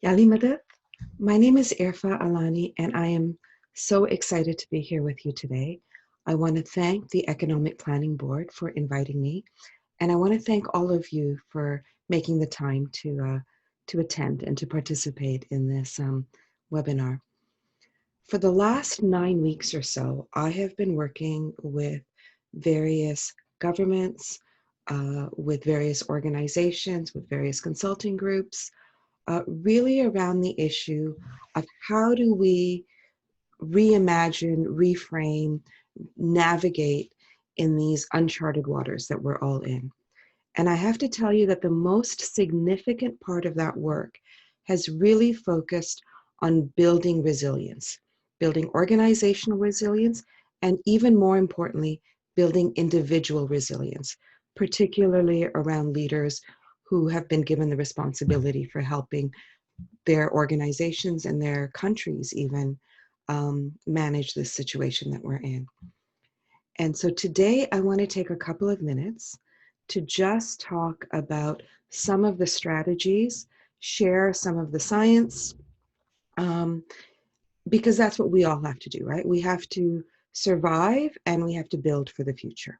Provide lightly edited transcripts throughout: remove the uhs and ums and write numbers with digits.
Yali Madad. My name is Irfa Alani, and I am so excited to be here with you today. I want to thank the Economic Planning Board for inviting me, and I want to thank all of you for making the time to attend and to participate in this webinar. For the last 9 weeks or so, I have been working with various governments, with various organizations, with various consulting groups, really around the issue of how do we reimagine, reframe, navigate in these uncharted waters that we're all in. And I have to tell you that the most significant part of that work has really focused on building resilience, building organizational resilience, and even more importantly, building individual resilience, particularly around leaders who have been given the responsibility for helping their organizations and their countries even manage this situation that we're in. And so today I want to take a couple of minutes to just talk about some of the strategies, share some of the science, because that's what we all have to do, right? We have to survive and we have to build for the future.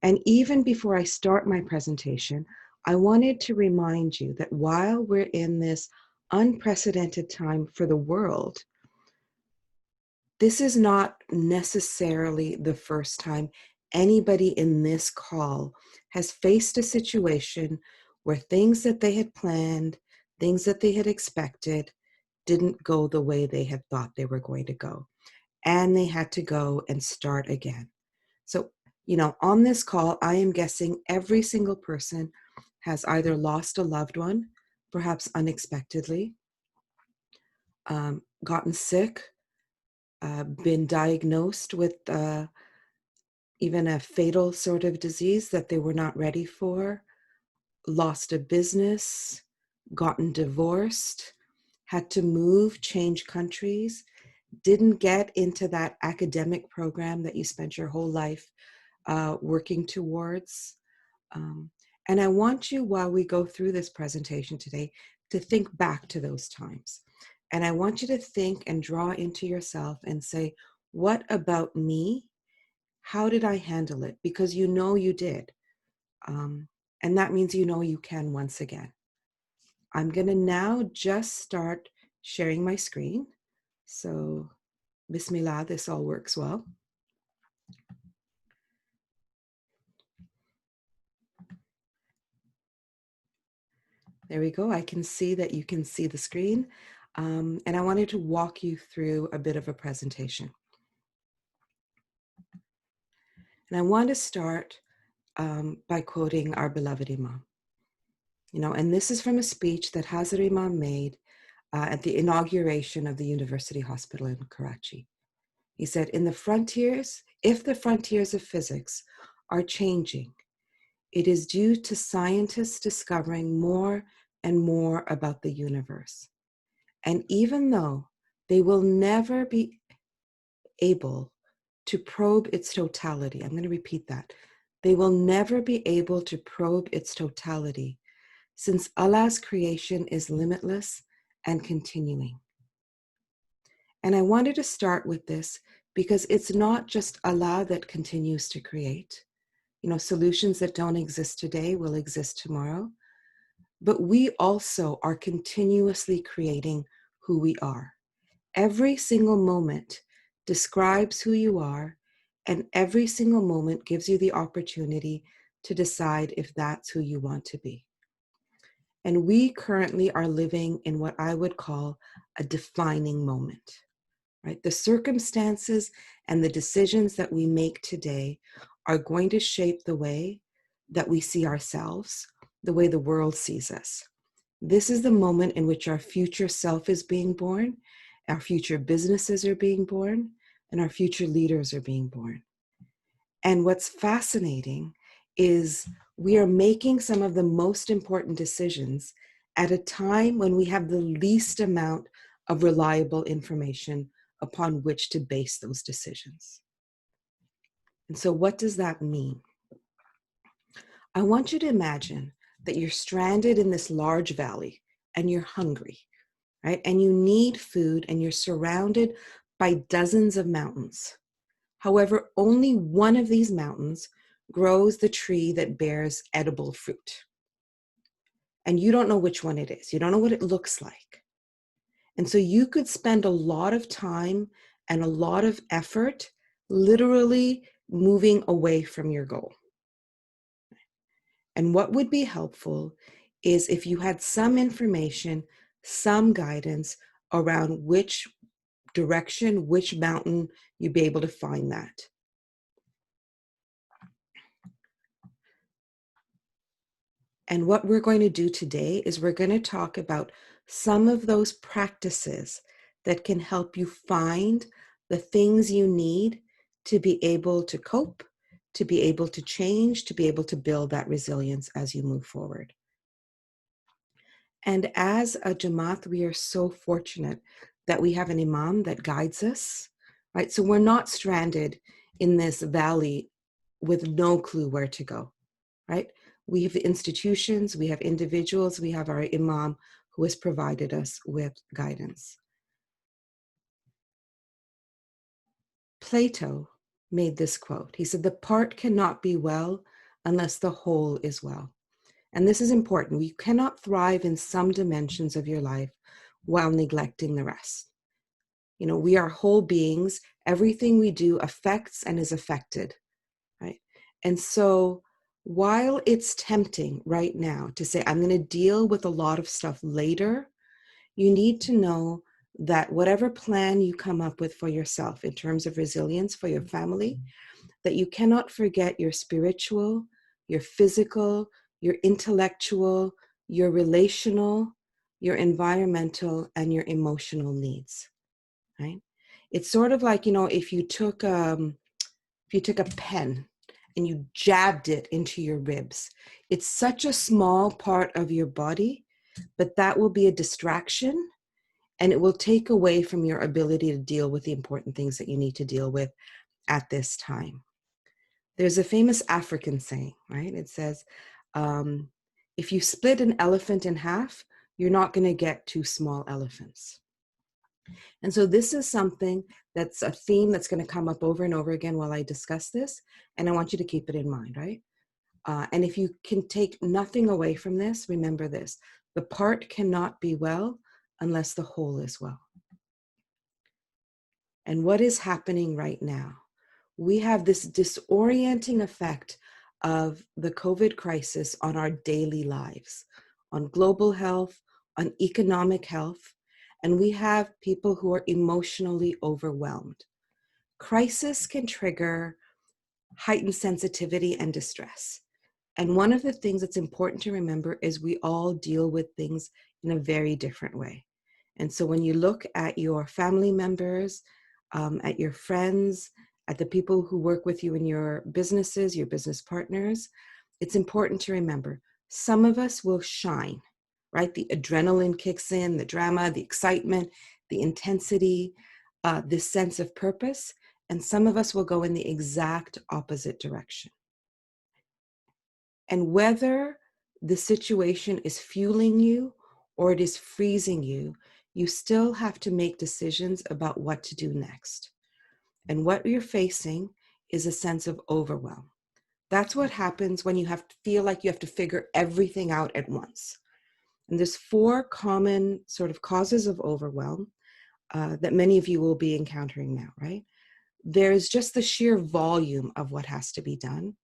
And even before I start my presentation, I wanted to remind you that while we're in this unprecedented time for the world, this is not necessarily the first time anybody in this call has faced a situation where things that they had planned, things that they had expected, didn't go the way they had thought they were going to go. And they had to go and start again. So, on this call, I am guessing every single person has either lost a loved one, perhaps unexpectedly, gotten sick, been diagnosed with even a fatal sort of disease that they were not ready for, lost a business, gotten divorced, had to move, change countries, didn't get into that academic program that you spent your whole life working towards. And I want you, while we go through this presentation today, to think back to those times. And I want you to think and draw into yourself and say, what about me? How did I handle it? Because you know you did. And that means you know you can once again. I'm going to now just start sharing my screen. So, Bismillah, this all works well. There we go. I can see that you can see the screen. And I wanted to walk you through a bit of a presentation. And I want to start by quoting our beloved Imam. And this is from a speech that Hazrat Imam made at the inauguration of the University Hospital in Karachi. He said, if the frontiers of physics are changing, it is due to scientists discovering more and more about the universe. And even though they will never be able to probe its totality, I'm going to repeat that. They will never be able to probe its totality, since Allah's creation is limitless and continuing. And I wanted to start with this because it's not just Allah that continues to create. Solutions that don't exist today will exist tomorrow. But we also are continuously creating who we are. Every single moment describes who you are, and every single moment gives you the opportunity to decide if that's who you want to be. And we currently are living in what I would call a defining moment, right? The circumstances and the decisions that we make today are going to shape the way that we see ourselves, the way the world sees us. This is the moment in which our future self is being born, our future businesses are being born, and our future leaders are being born. And what's fascinating is we are making some of the most important decisions at a time when we have the least amount of reliable information upon which to base those decisions. And so what does that mean? I want you to imagine that you're stranded in this large valley and you're hungry. right? And you need food, and you're surrounded by dozens of mountains. However, only one of these mountains grows the tree that bears edible fruit. And you don't know which one it is. You don't know what it looks like. And so you could spend a lot of time and a lot of effort literally moving away from your goal. And what would be helpful is if you had some information, some guidance around which direction, which mountain you'd be able to find that. And what we're going to do today is we're going to talk about some of those practices that can help you find the things you need to be able to cope, to be able to change, to be able to build that resilience as you move forward. And as a Jamaat, we are so fortunate that we have an imam that guides us, right? So we're not stranded in this valley with no clue where to go, right? We have institutions, we have individuals, we have our imam who has provided us with guidance. Plato made this quote. He said, "The part cannot be well unless the whole is well." And this is important. You cannot thrive in some dimensions of your life while neglecting the rest. You know, we are whole beings. Everything we do affects and is affected, right? And so while it's tempting right now to say, I'm going to deal with a lot of stuff later, you need to know that whatever plan you come up with for yourself in terms of resilience for your family, that you cannot forget your spiritual, your physical, your intellectual, your relational, your environmental, and your emotional needs, right? It's sort of like, you know, if you took a pen and you jabbed it into your ribs, it's such a small part of your body, but that will be a distraction, and it will take away from your ability to deal with the important things that you need to deal with at this time. There's a famous African saying, right? It says, if you split an elephant in half, you're not going to get two small elephants. And so this is something that's a theme that's going to come up over and over again while I discuss this. And I want you to keep it in mind, right? And if you can take nothing away from this, remember this: the part cannot be well unless the whole is well. And what is happening right now? We have this disorienting effect of the COVID crisis on our daily lives, on global health, on economic health, and we have people who are emotionally overwhelmed. Crisis can trigger heightened sensitivity and distress. And one of the things that's important to remember is we all deal with things in a very different way. And so when you look at your family members, at your friends, at the people who work with you in your businesses, your business partners, it's important to remember some of us will shine, right? The adrenaline kicks in, the drama, the excitement, the intensity, this sense of purpose, and some of us will go in the exact opposite direction. And whether the situation is fueling you or it is freezing you, you still have to make decisions about what to do next. And what you're facing is a sense of overwhelm. That's what happens when you feel like you have to figure everything out at once. And there's 4 common sort of causes of overwhelm that many of you will be encountering now, right? There's just the sheer volume of what has to be done.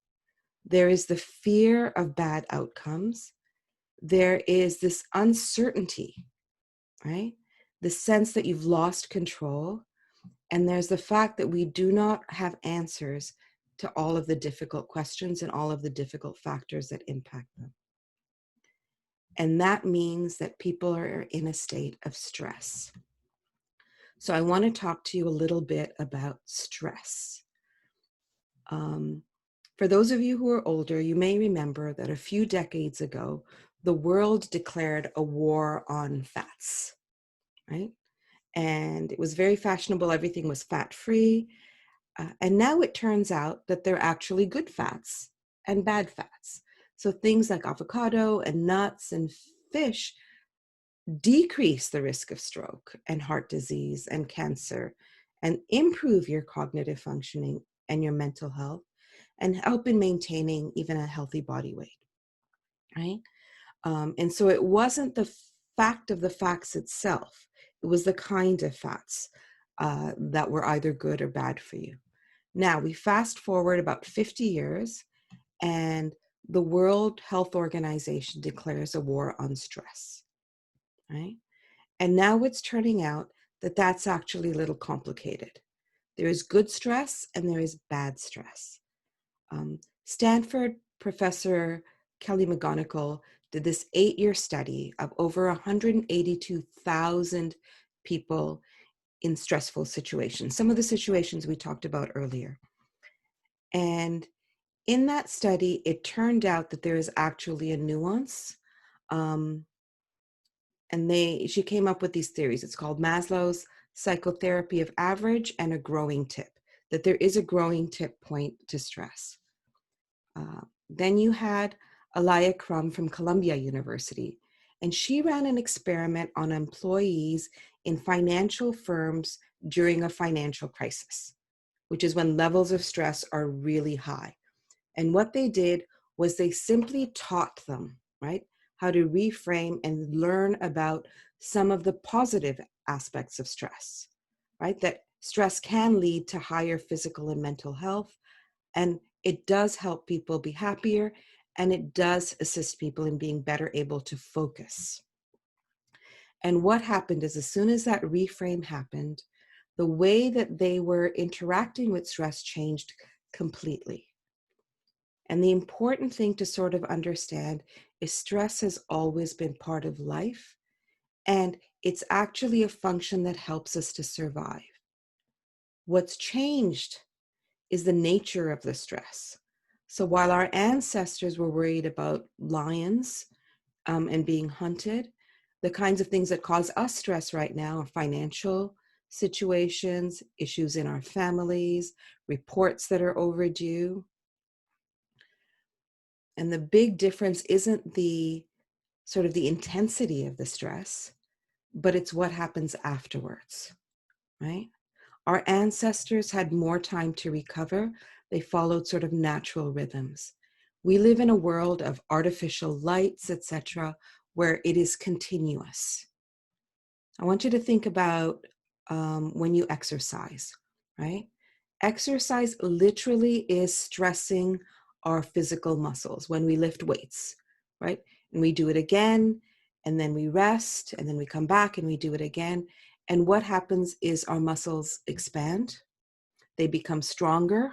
There is the fear of bad outcomes. There is this uncertainty, right? The sense that you've lost control. And there's the fact that we do not have answers to all of the difficult questions and all of the difficult factors that impact them. And that means that people are in a state of stress. So I want to talk to you a little bit about stress. For those of you who are older, you may remember that a few decades ago, the world declared a war on fats, right? And it was very fashionable. Everything was fat-free. And now it turns out that they're actually good fats and bad fats. So things like avocado and nuts and fish decrease the risk of stroke and heart disease and cancer, and improve your cognitive functioning and your mental health, and help in maintaining even a healthy body weight, right? And so it wasn't the fact of the facts itself, it was the kind of fats that were either good or bad for you. Now, we fast forward about 50 years, and the World Health Organization declares a war on stress, right? And now it's turning out that that's actually a little complicated. There is good stress and there is bad stress. Stanford professor Kelly McGonigal did this 8-year study of over 182,000 people in stressful situations, some of the situations we talked about earlier. And in that study, it turned out that there is actually a nuance. She came up with these theories. It's called Maslow's psychotherapy of average and a growing tip, that there is a growing tip point to stress. Then you had Alaya Crum from Columbia University, and she ran an experiment on employees in financial firms during a financial crisis, which is when levels of stress are really high. And what they did was they simply taught them, right, how to reframe and learn about some of the positive aspects of stress, right? That stress can lead to higher physical and mental health, and it does help people be happier, and it does assist people in being better able to focus. And what happened is, as soon as that reframe happened, the way that they were interacting with stress changed completely. And the important thing to sort of understand is stress has always been part of life, and it's actually a function that helps us to survive. What's changed is the nature of the stress. So while our ancestors were worried about lions and being hunted, the kinds of things that cause us stress right now are financial situations, issues in our families, reports that are overdue. And the big difference isn't the sort of the intensity of the stress, but it's what happens afterwards, right? Our ancestors had more time to recover. They followed sort of natural rhythms. We live in a world of artificial lights, etc., where it is continuous. I want you to think about when you exercise, right? Exercise literally is stressing our physical muscles when we lift weights, right? And we do it again, and then we rest, and then we come back and we do it again. And what happens is our muscles expand, they become stronger,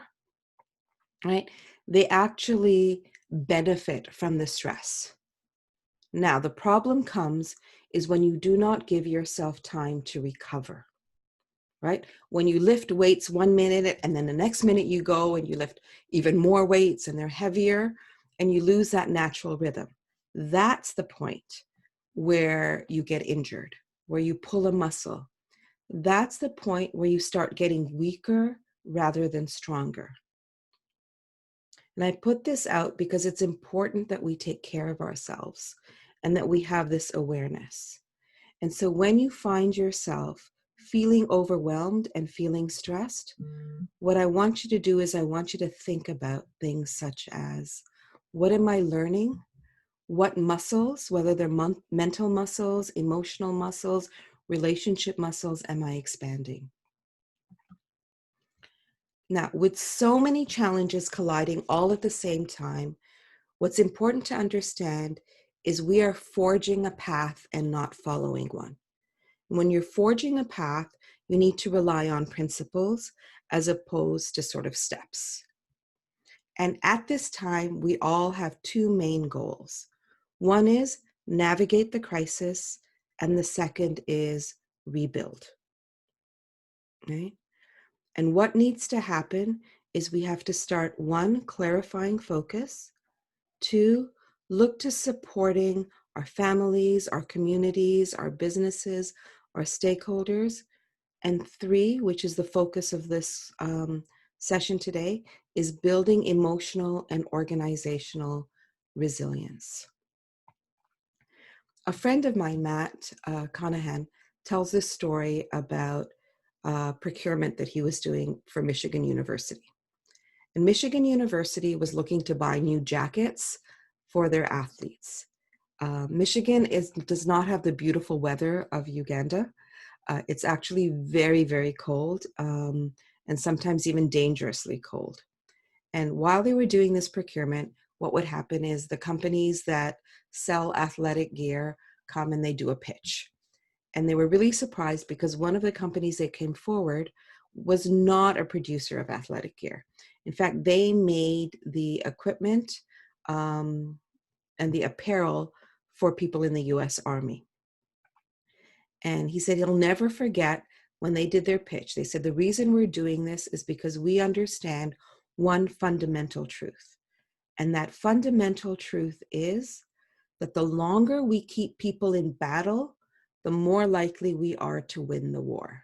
right? They actually benefit from the stress. Now, the problem comes is when you do not give yourself time to recover, right? When you lift weights 1 minute and then the next minute you go and you lift even more weights and they're heavier, and you lose that natural rhythm. That's the point where you get injured, where you pull a muscle. That's the point where you start getting weaker rather than stronger. And I put this out because it's important that we take care of ourselves and that we have this awareness. And so when you find yourself feeling overwhelmed and feeling stressed, what I want you to do is I want you to think about things such as, what am I learning? What muscles, whether they're mental muscles, emotional muscles, relationship muscles, am I expanding? Now, with so many challenges colliding all at the same time, what's important to understand is we are forging a path and not following one. When you're forging a path, you need to rely on principles as opposed to sort of steps. And at this time, we all have two main goals. One is navigate the crisis, and the second is rebuild. Right? And what needs to happen is we have to start, one, clarifying focus, two, look to supporting our families, our communities, our businesses, our stakeholders, and three, which is the focus of this session today, is building emotional and organizational resilience. A friend of mine, Matt Conahan, tells this story about procurement that he was doing for Michigan University. And Michigan University was looking to buy new jackets for their athletes. Michigan does not have the beautiful weather of Uganda. It's actually very, very cold, and sometimes even dangerously cold. And while they were doing this procurement, what would happen is the companies that sell athletic gear come and they do a pitch. And they were really surprised because one of the companies that came forward was not a producer of athletic gear. In fact, they made the equipment and the apparel for people in the US Army. And he said he'll never forget when they did their pitch. They said, the reason we're doing this is because we understand one fundamental truth. And that fundamental truth is that the longer we keep people in battle, the more likely we are to win the war.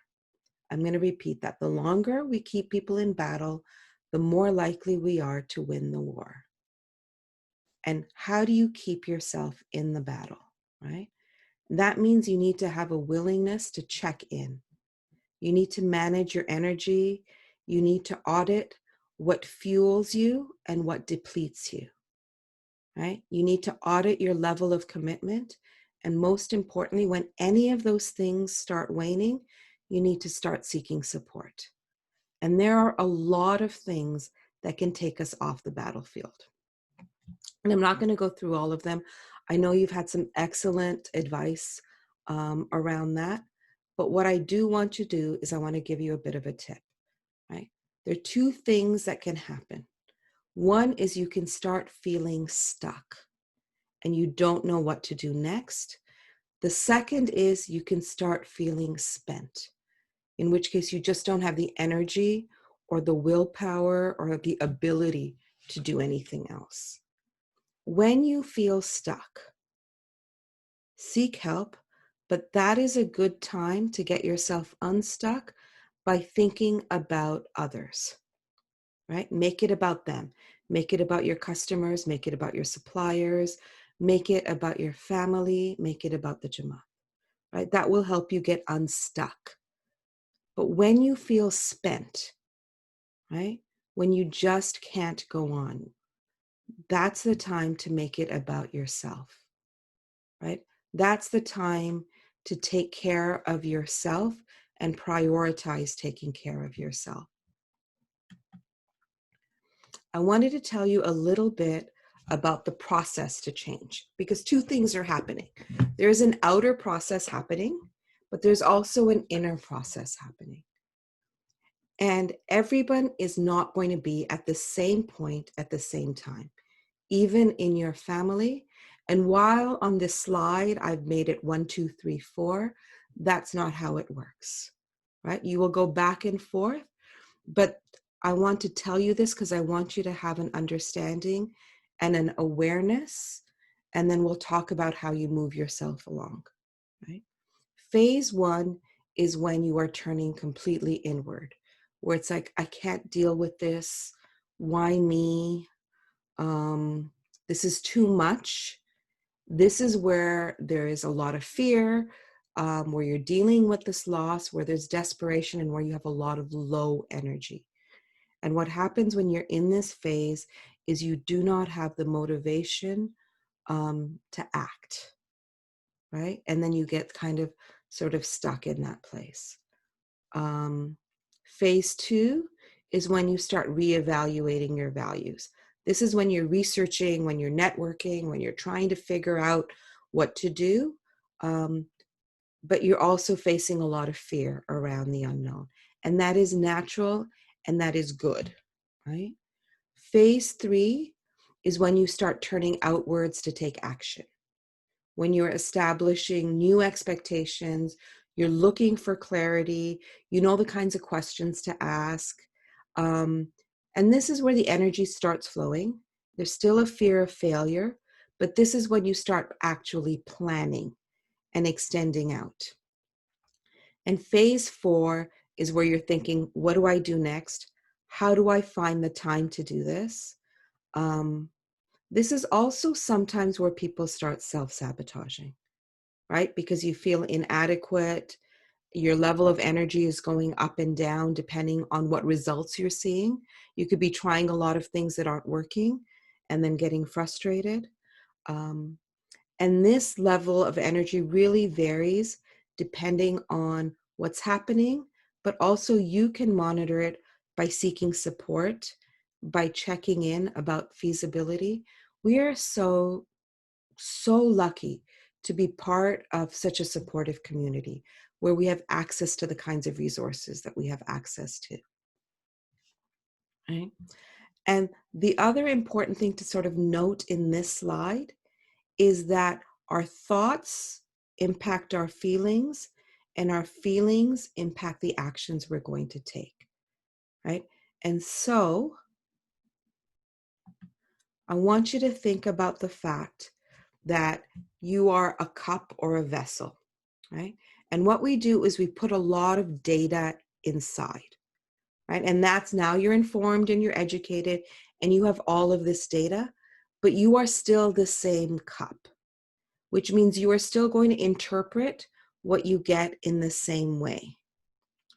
I'm going to repeat that. The longer we keep people in battle, the more likely we are to win the war. And how do you keep yourself in the battle, right? That means you need to have a willingness to check in. You need to manage your energy. You need to audit what fuels you and what depletes you, right? You need to audit your level of commitment. And most importantly, when any of those things start waning, you need to start seeking support. And there are a lot of things that can take us off the battlefield. And I'm not going to go through all of them. I know you've had some excellent advice around that. But what I do want to do is I want to give you a bit of a tip, right? There are two things that can happen. One is you can start feeling stuck and you don't know what to do next. The second is you can start feeling spent, in which case you just don't have the energy or the willpower or the ability to do anything else. When you feel stuck, seek help, but that is a good time to get yourself unstuck by thinking about others, right? Make it about them. Make it about your customers, make it about your suppliers, make it about your family, make it about the Jamaat, right? That will help you get unstuck. But when you feel spent, right? When you just can't go on, that's the time to make it about yourself, right? That's the time to take care of yourself and prioritize taking care of yourself. I wanted to tell you a little bit about the process to change because two things are happening. There's an outer process happening, but there's also an inner process happening. And everyone is not going to be at the same point at the same time, even in your family. And while on this slide, I've made it 1, 2, 3, 4, that's not how it works, right? You will go back and forth, but I want to tell you this because I want you to have an understanding and an awareness, and then we'll talk about how you move yourself along, right? Phase 1 is when you are turning completely inward, where it's like, I can't deal with this. Why me? This is too much. This is where there is a lot of fear, where you're dealing with this loss, where there's desperation, and where you have a lot of low energy. And what happens when you're in this phase is you do not have the motivation to act, right? And then you get kind of sort of stuck in that place. Phase 2 is when you start reevaluating your values. This is when you're researching, when you're networking, when you're trying to figure out what to do, but you're also facing a lot of fear around the unknown. And that is natural and that is good, right? Phase 3 is when you start turning outwards to take action. When you're establishing new expectations, you're looking for clarity, you know the kinds of questions to ask. And this is where the energy starts flowing. There's still a fear of failure, but this is when you start actually planning and extending out. And phase 4 is where you're thinking, what do I do next? How do I find the time to do this? This is also sometimes where people start self-sabotaging, right? Because you feel inadequate. Your level of energy is going up and down depending on what results you're seeing. You could be trying a lot of things that aren't working and then getting frustrated. Um, and this level of energy really varies depending on what's happening, but also you can monitor it by seeking support, by checking in about feasibility. We are so lucky to be part of such a supportive community where we have access to the kinds of resources that we have access to, right? And the other important thing to sort of note in this slide is that our thoughts impact our feelings, and our feelings impact the actions we're going to take, right? And so I want you to think about the fact that you are a cup or a vessel, right? And what we do is we put a lot of data inside, right? And that's, now you're informed and you're educated and you have all of this data, but you are still the same cup, which means you are still going to interpret what you get in the same way,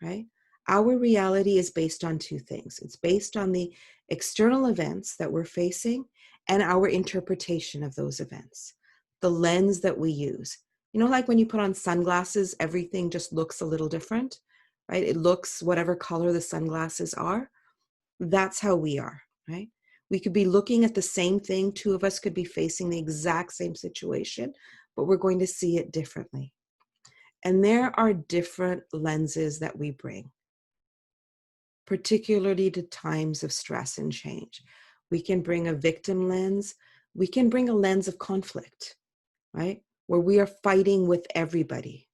right? Our reality is based on two things. It's based on the external events that we're facing and our interpretation of those events, the lens that we use. You know, like when you put on sunglasses, everything just looks a little different, right? It looks whatever color the sunglasses are. That's how we are, right? We could be looking at the same thing. Two of us could be facing the exact same situation, but we're going to see it differently. And there are different lenses that we bring, particularly to times of stress and change. We can bring a victim lens. We can bring a lens of conflict, right? Where we are fighting with everybody.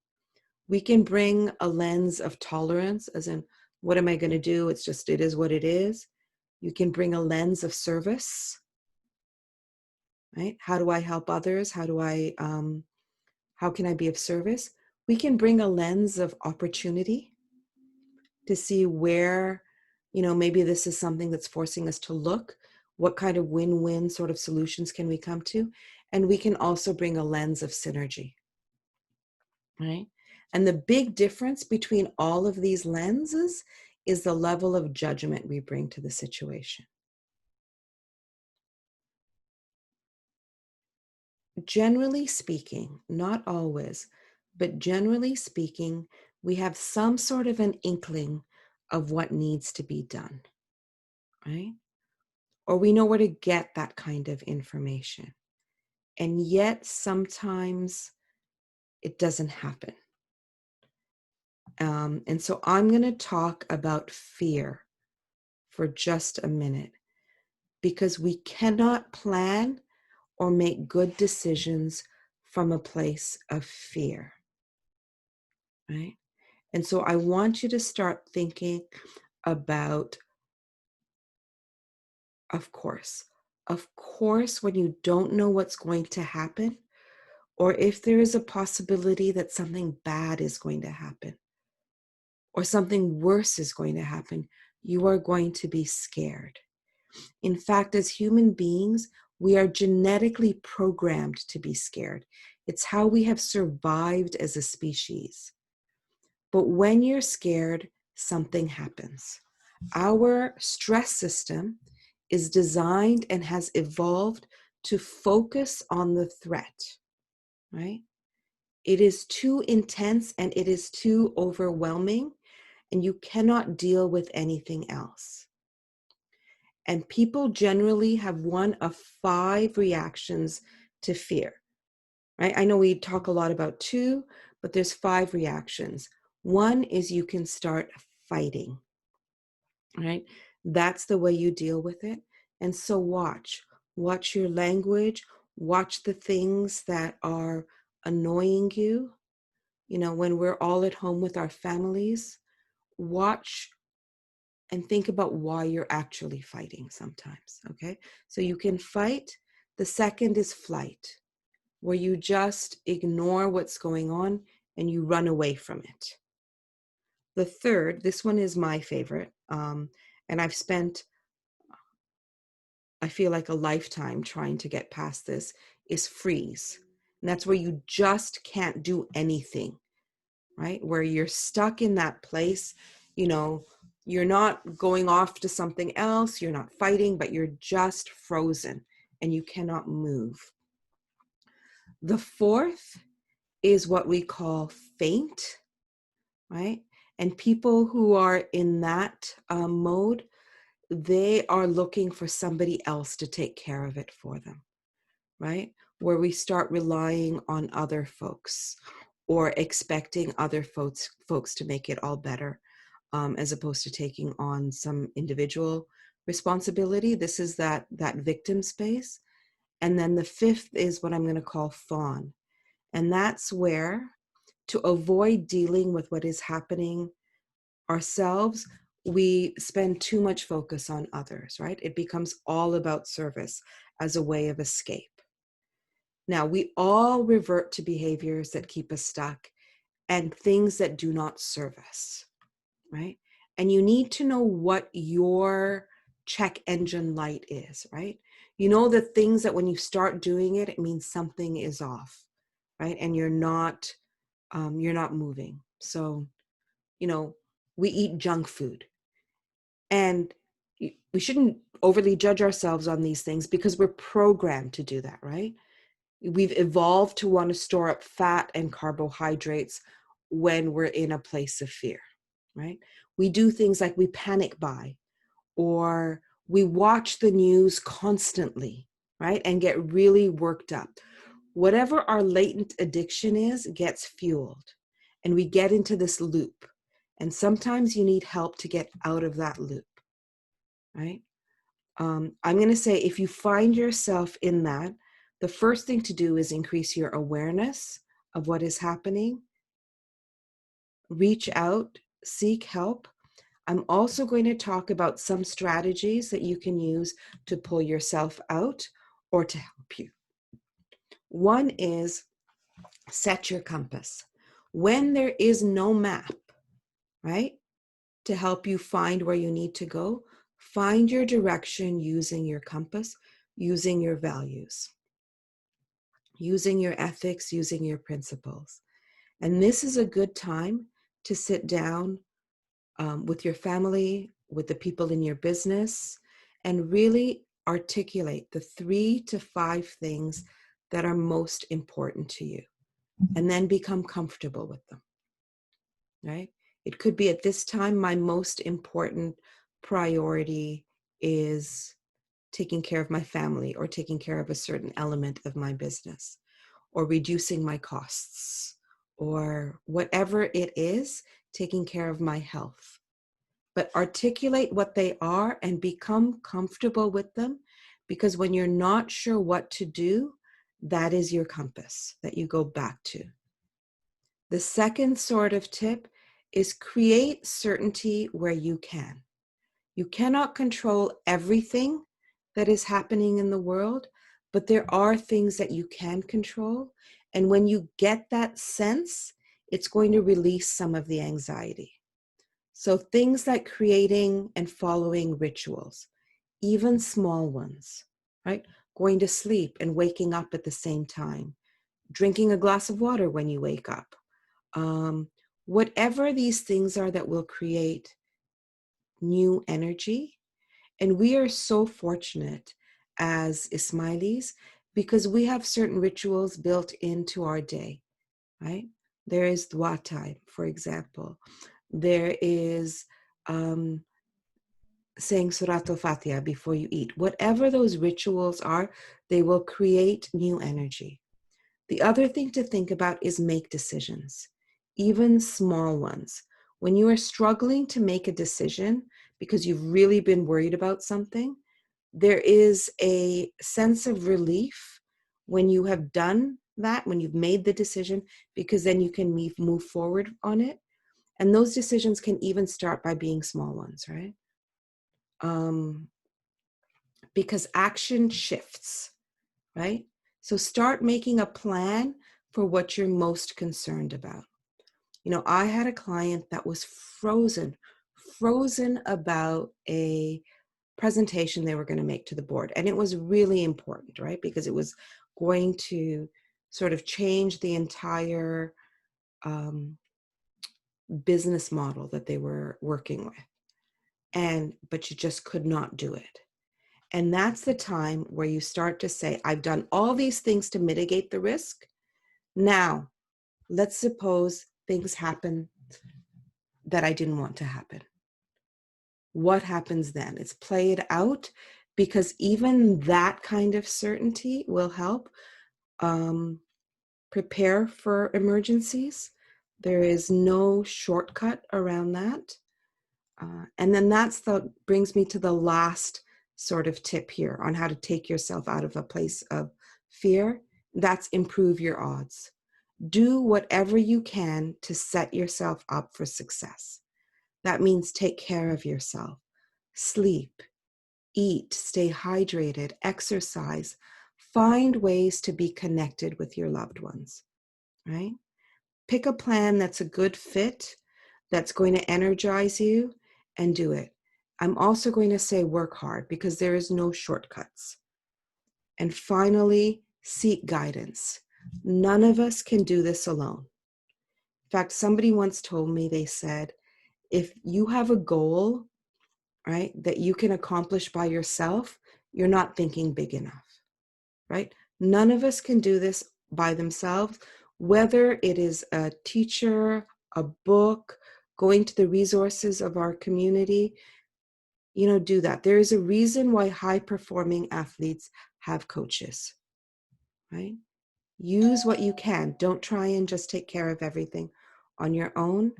We can bring a lens of tolerance, as in, what am I going to do? It's just, it is what it is. You can bring a lens of service, right? How do I help others? How can I be of service? We can bring a lens of opportunity to see where, maybe this is something that's forcing us to look. What kind of win-win sort of solutions can we come to? And we can also bring a lens of synergy, right? And the big difference between all of these lenses is the level of judgment we bring to the situation. Generally speaking, not always, but generally speaking, we have some sort of an inkling of what needs to be done, right? Or we know where to get that kind of information. And yet sometimes it doesn't happen. And so I'm going to talk about fear for just a minute, because we cannot plan or make good decisions from a place of fear, right? And so I want you to start thinking about, of course, when you don't know what's going to happen, or if there is a possibility that something bad is going to happen, or something worse is going to happen, you are going to be scared. In fact, as human beings, we are genetically programmed to be scared. It's how we have survived as a species. But when you're scared, something happens. Our stress system is designed and has evolved to focus on the threat, right? It is too intense and it is too overwhelming, and you cannot deal with anything else. And people generally have one of 5 reactions to fear, right? I know we talk a lot about 2, but there's 5 reactions. One is you can start fighting, right? That's the way you deal with it. And so watch your language, watch the things that are annoying you. When we're all at home with our families, watch and think about why you're actually fighting sometimes, okay? So you can fight. The second is flight, where you just ignore what's going on and you run away from it. The third, this one is my favorite, and I've spent, I feel like, a lifetime trying to get past this, is freeze. And that's where you just can't do anything, right? Where you're stuck in that place, you know, you're not going off to something else, you're not fighting, but you're just frozen and you cannot move. The fourth is what we call faint, right? And people who are in that mode, they are looking for somebody else to take care of it for them, right? Where we start relying on other folks or expecting other folks to make it all better, as opposed to taking on some individual responsibility. This is that victim space. And then the fifth is what I'm going to call fawn. And that's where, to avoid dealing with what is happening ourselves, we spend too much focus on others, right? It becomes all about service as a way of escape. Now, we all revert to behaviors that keep us stuck and things that do not serve us, right? And you need to know what your check engine light is, right? You know, the things that when you start doing it, it means something is off, right? And you're not moving. So, you know, we eat junk food, and we shouldn't overly judge ourselves on these things because we're programmed to do that, right? We've evolved to want to store up fat and carbohydrates when we're in a place of fear, right? We do things like we panic buy, or we watch the news constantly, right? And get really worked up. Whatever our latent addiction is gets fueled, and we get into this loop. And sometimes you need help to get out of that loop, right? I'm going to say, if you find yourself in that, the first thing to do is increase your awareness of what is happening. Reach out, seek help. I'm also going to talk about some strategies that you can use to pull yourself out or to help you. One is set your compass. When there is no map, right, to help you find where you need to go, find your direction using your compass, using your values, using your ethics, using your principles. And this is a good time to sit down with your family, with the people in your business, and really articulate the 3 to 5 things that are most important to you, and then become comfortable with them, right? It could be, at this time, my most important priority is taking care of my family, or taking care of a certain element of my business, or reducing my costs, or whatever it is, taking care of my health. But articulate what they are and become comfortable with them, because when you're not sure what to do, that is your compass that you go back to. The second sort of tip is create certainty where you can. You cannot control everything that is happening in the world, but there are things that you can control. And when you get that sense, it's going to release some of the anxiety. So things like creating and following rituals, even small ones, right? Going to sleep and waking up at the same time, drinking a glass of water when you wake up. Whatever these things are that will create new energy. And we are so fortunate as Ismailis because we have certain rituals built into our day, right? There is dua time, for example. There is saying Surat al-Fatiha before you eat. Whatever those rituals are, they will create new energy. The other thing to think about is make decisions, even small ones. When you are struggling to make a decision because you've really been worried about something, there is a sense of relief when you have done that, when you've made the decision, because then you can move forward on it. And those decisions can even start by being small ones, right? Because action shifts, right? So start making a plan for what you're most concerned about. You know, I had a client that was frozen about a presentation they were going to make to the board. And it was really important, right? Because it was going to sort of change the entire business model that they were working with. But you just could not do it. And that's the time where you start to say, I've done all these things to mitigate the risk. Now, let's suppose things happen that I didn't want to happen. What happens then? It's play it out, because even that kind of certainty will help prepare for emergencies. There is no shortcut around that. And then brings me to the last sort of tip here on how to take yourself out of a place of fear. That's improve your odds. Do whatever you can to set yourself up for success. That means take care of yourself, sleep, eat, stay hydrated, exercise, find ways to be connected with your loved ones, right? Pick a plan that's a good fit, that's going to energize you, and do it. I'm also going to say work hard, because there is no shortcuts. And finally, seek guidance. None of us can do this alone. In fact, somebody once told me, they said, if you have a goal, right, that you can accomplish by yourself, you're not thinking big enough, right? None of us can do this by themselves, whether it is a teacher, a book, going to the resources of our community, do that. There is a reason why high-performing athletes have coaches, right? Use what you can. Don't try and just take care of everything on your own.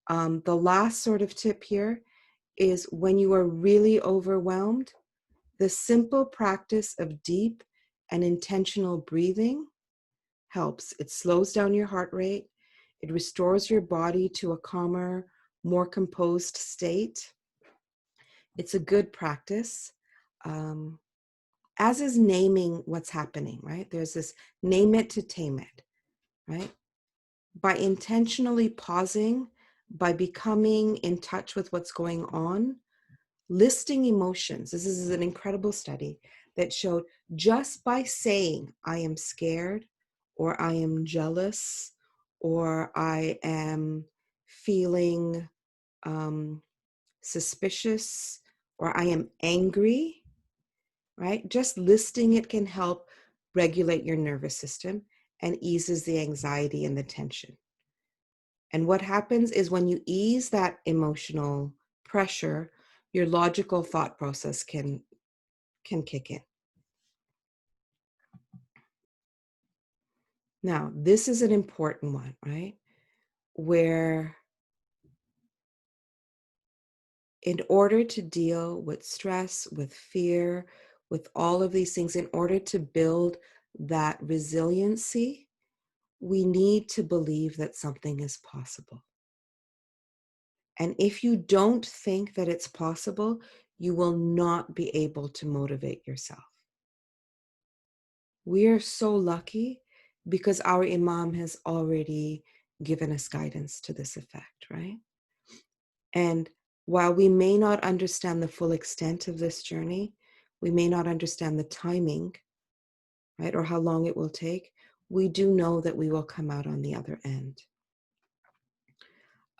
The last sort of tip here is, when you are really overwhelmed, the simple practice of deep and intentional breathing helps. It slows down your heart rate. It restores your body to a calmer, more composed state. It's a good practice, as is naming what's happening, right? There's this name it to tame it, right? By intentionally pausing, by becoming in touch with what's going on, listing emotions. This is an incredible study that showed just by saying, I am scared, or I am jealous, or I am feeling suspicious, or I am angry, right? Just listing it can help regulate your nervous system and eases the anxiety and the tension. And what happens is, when you ease that emotional pressure, your logical thought process can kick in. Now, this is an important one, right? Where in order to deal with stress, with fear, with all of these things, in order to build that resiliency, we need to believe that something is possible. And if you don't think that it's possible, you will not be able to motivate yourself. We are so lucky, because our Imam has already given us guidance to this effect, right? And while we may not understand the full extent of this journey, we may not understand the timing, right, or how long it will take, we do know that we will come out on the other end.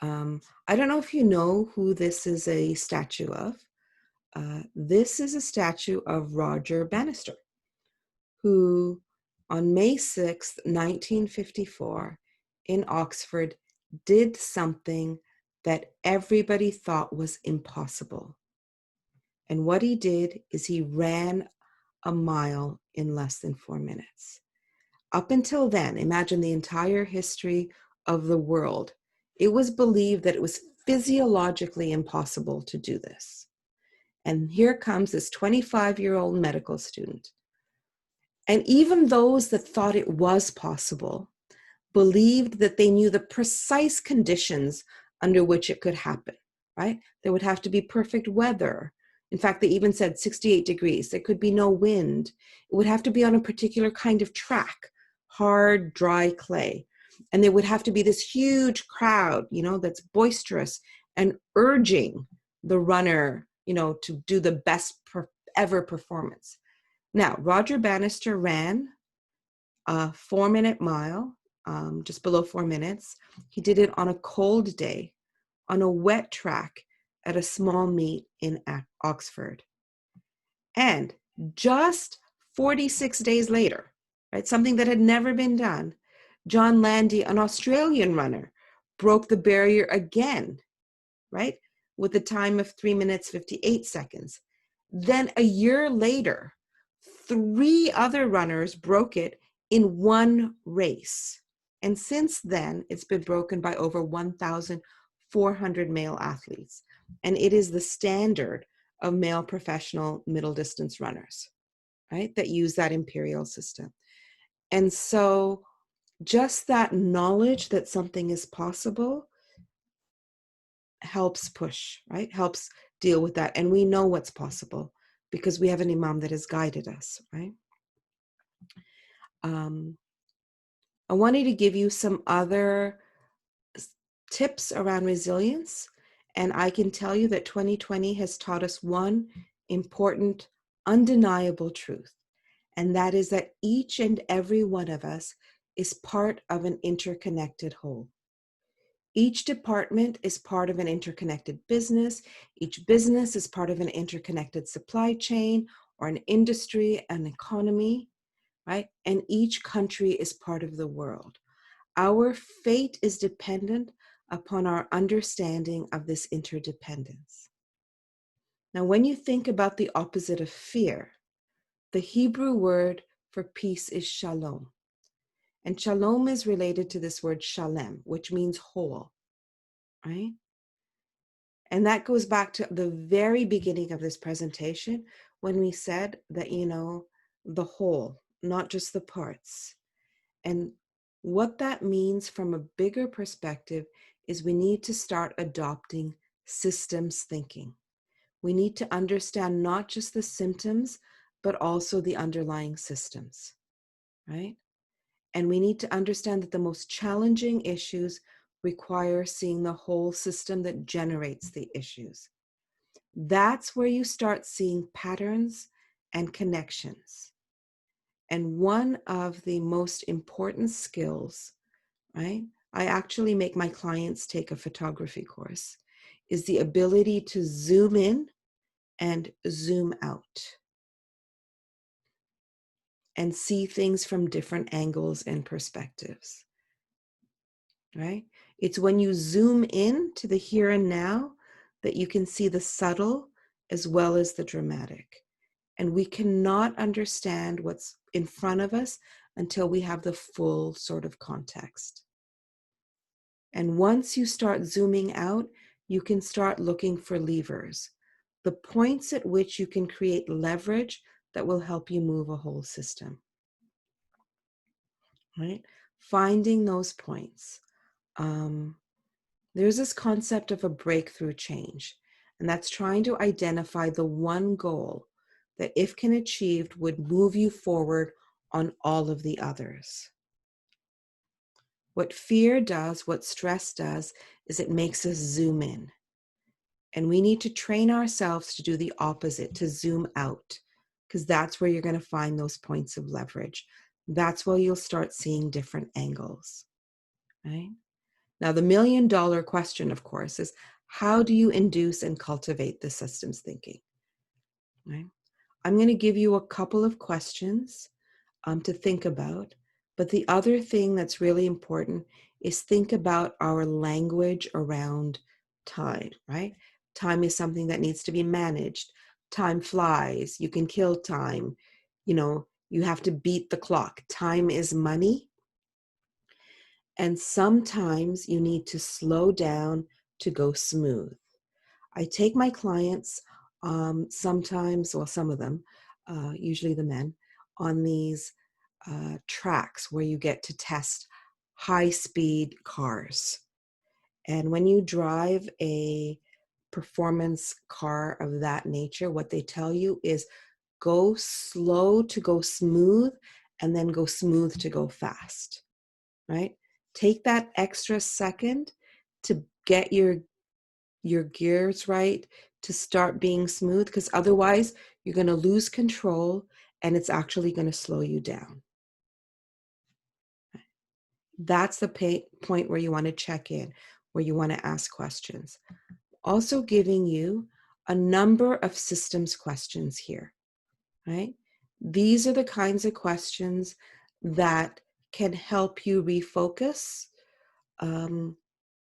I don't know if you know who this is a statue of. This is a statue of Roger Bannister, who on May 6th, 1954, in Oxford, did something that everybody thought was impossible. And what he did is he ran a mile in less than 4 minutes. Up until then, imagine the entire history of the world, it was believed that it was physiologically impossible to do this. And here comes this 25-year-old medical student. And even those that thought it was possible believed that they knew the precise conditions under which it could happen, right? There would have to be perfect weather. In fact, they even said 68 degrees. There could be no wind. It would have to be on a particular kind of track, hard, dry clay. And there would have to be this huge crowd, that's boisterous and urging the runner, to do the best ever performance. Now, Roger Bannister ran a 4-minute mile, just below 4 minutes. He did it on a cold day, on a wet track at a small meet in Oxford. And just 46 days later, right, something that had never been done, John Landy, an Australian runner, broke the barrier again, right, with a time of 3 minutes, 58 seconds. Then a year later, 3 other runners broke it in one race. And since then, it's been broken by over 1,400 male athletes. And it is the standard of male professional middle distance runners, right, that use that imperial system. And so just that knowledge that something is possible helps push, right, helps deal with that. And we know what's possible because we have an imam that has guided us, right? I wanted to give you some other tips around resilience. And I can tell you that 2020 has taught us one important, undeniable truth. And that is that each and every one of us is part of an interconnected whole. Each department is part of an interconnected business. Each business is part of an interconnected supply chain or an industry, an economy, right? And each country is part of the world. Our fate is dependent upon our understanding of this interdependence. Now, when you think about the opposite of fear, the Hebrew word for peace is shalom. And shalom is related to this word shalem, which means whole, right? And that goes back to the very beginning of this presentation when we said that, the whole, not just the parts. And what that means from a bigger perspective is we need to start adopting systems thinking. We need to understand not just the symptoms, but also the underlying systems, right? And we need to understand that the most challenging issues require seeing the whole system that generates the issues. That's where you start seeing patterns and connections. And one of the most important skills, right? I actually make my clients take a photography course, is the ability to zoom in and zoom out and see things from different angles and perspectives, right? It's when you zoom in to the here and now that you can see the subtle as well as the dramatic. And we cannot understand what's in front of us until we have the full sort of context. And once you start zooming out, you can start looking for levers, the points at which you can create leverage that will help you move a whole system, right? Finding those points. There's this concept of a breakthrough change, and that's trying to identify the one goal that, if can achieved, would move you forward on all of the others. What fear does, what stress does, is it makes us zoom in. And we need to train ourselves to do the opposite, to zoom out, because that's where you're going to find those points of leverage. That's where you'll start seeing different angles, right? Now, the $1 million question, of course, is how do you induce and cultivate the systems thinking, right? I'm going to give you a couple of questions to think about. But the other thing that's really important is think about our language around time, right? Time is something that needs to be managed. Time flies. You can kill time. You have to beat the clock. Time is money. And sometimes you need to slow down to go smooth. I take my clients sometimes, well, some of them, usually the men, on these tracks where you get to test high-speed cars. And when you drive a performance car of that nature, what they tell you is go slow to go smooth and then go smooth to go fast, right? Take that extra second to get your gears right, to start being smooth, because otherwise you're going to lose control and it's actually going to slow you down. That's the point where you want to check in, where you want to ask questions. Also giving you a number of systems questions here, right? These are the kinds of questions that can help you refocus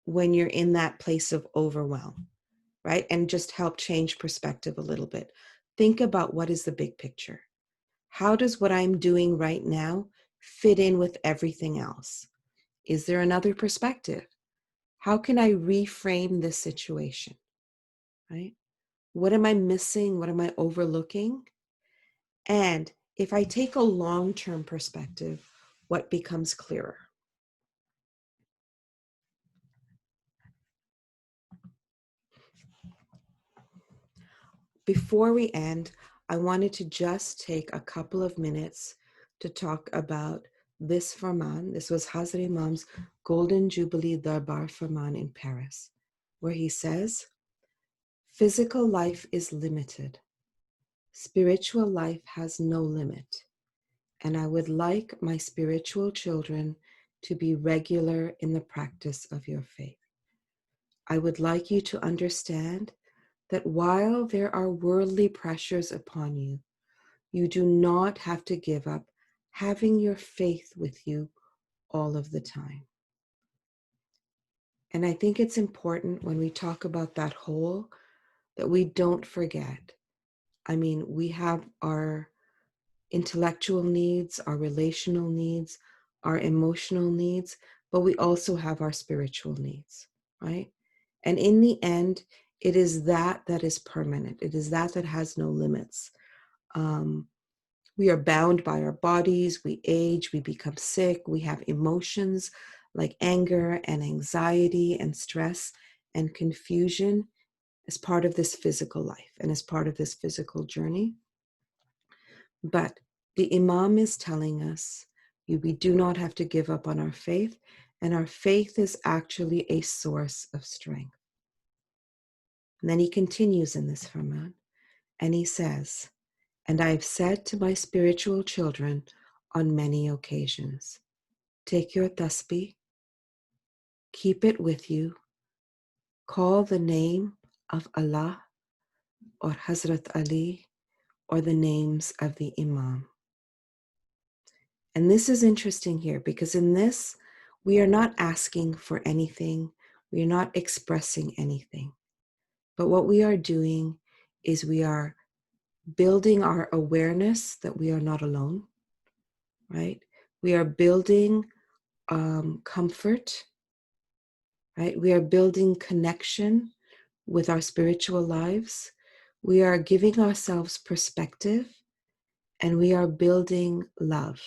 when you're in that place of overwhelm, right? And just help change perspective a little bit. Think about, what is the big picture? How does what I'm doing right now fit in with everything else? Is there another perspective? How can I reframe this situation, right? What am I missing? What am I overlooking? And if I take a long-term perspective, what becomes clearer? Before we end, I wanted to just take a couple of minutes to talk about this Farman. This was Hazrat Imam's Golden Jubilee Darbar Farman in Paris, where he says, physical life is limited. Spiritual life has no limit. And I would like my spiritual children to be regular in the practice of your faith. I would like you to understand that while there are worldly pressures upon you, you do not have to give up having your faith with you all of the time. And I think it's important when we talk about that whole, that we don't forget. I mean, we have our intellectual needs, our relational needs, our emotional needs, but we also have our spiritual needs, right? And in the end, it is that that is permanent. It is that that has no limits. We are bound by our bodies, we age, we become sick, we have emotions like anger and anxiety and stress and confusion as part of this physical life and as part of this physical journey. But the Imam is telling us we do not have to give up on our faith, and our faith is actually a source of strength. And then he continues in this Farman, and he says, and I have said to my spiritual children on many occasions, take your tasbih, keep it with you, call the name of Allah or Hazrat Ali or the names of the Imam. And this is interesting here because in this, we are not asking for anything. We are not expressing anything. But what we are doing is we are building our awareness that we are not alone, right? We are building comfort, right? We are building connection with our spiritual lives. We are giving ourselves perspective, and we are building love,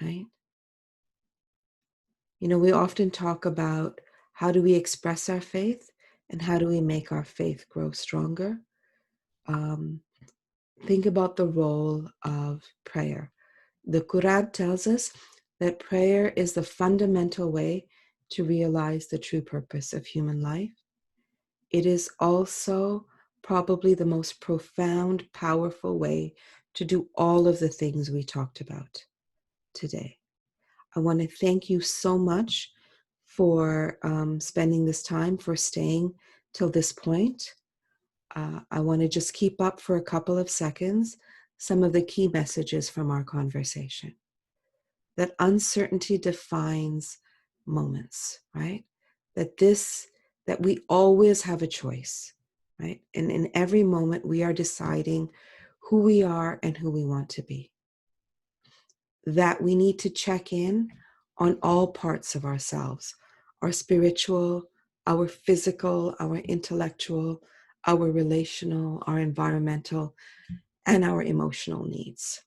right? You know, we often talk about how do we express our faith and how do we make our faith grow stronger. Think about the role of prayer. The Quran tells us that prayer is the fundamental way to realize the true purpose of human life. It is also probably the most profound, powerful way to do all of the things we talked about today. I want to thank you so much for spending this time, for staying till this point. I want to just keep up for a couple of seconds some of the key messages from our conversation. That uncertainty defines moments, right? That we always have a choice, right? And in every moment, we are deciding who we are and who we want to be. That we need to check in on all parts of ourselves, our spiritual, our physical, our intellectual, our relational, our environmental, and our emotional needs.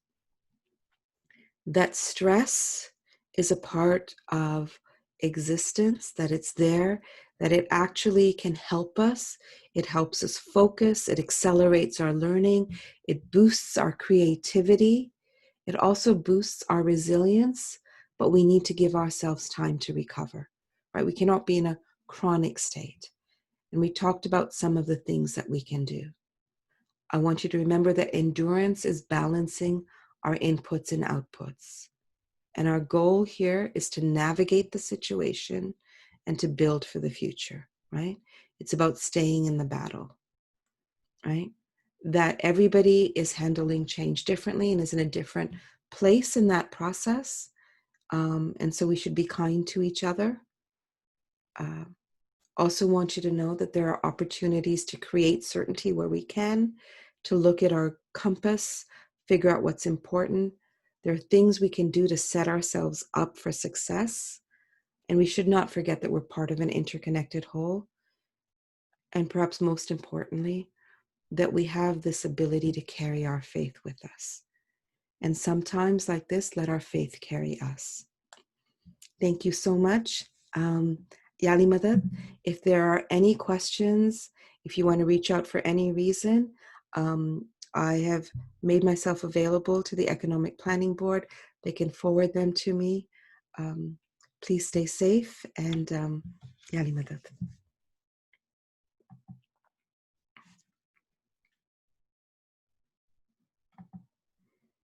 That stress is a part of existence, that it's there, that it actually can help us. It helps us focus, it accelerates our learning, it boosts our creativity, it also boosts our resilience, but we need to give ourselves time to recover, right? We cannot be in a chronic state. And we talked about some of the things that we can do. I want you to remember that endurance is balancing our inputs and outputs. And our goal here is to navigate the situation and to build for the future, right? It's about staying in the battle, right? That everybody is handling change differently and is in a different place in that process. And so we should be kind to each other. Also want you to know that there are opportunities to create certainty where we can, to look at our compass, figure out what's important. There are things we can do to set ourselves up for success. And we should not forget that we're part of an interconnected whole. And perhaps most importantly, that we have this ability to carry our faith with us. And sometimes, like this, let our faith carry us. Thank you so much. Yali Madad, if there are any questions, if you want to reach out for any reason, I have made myself available to the Economic Planning Board. They can forward them to me. Please stay safe and Yali Madad.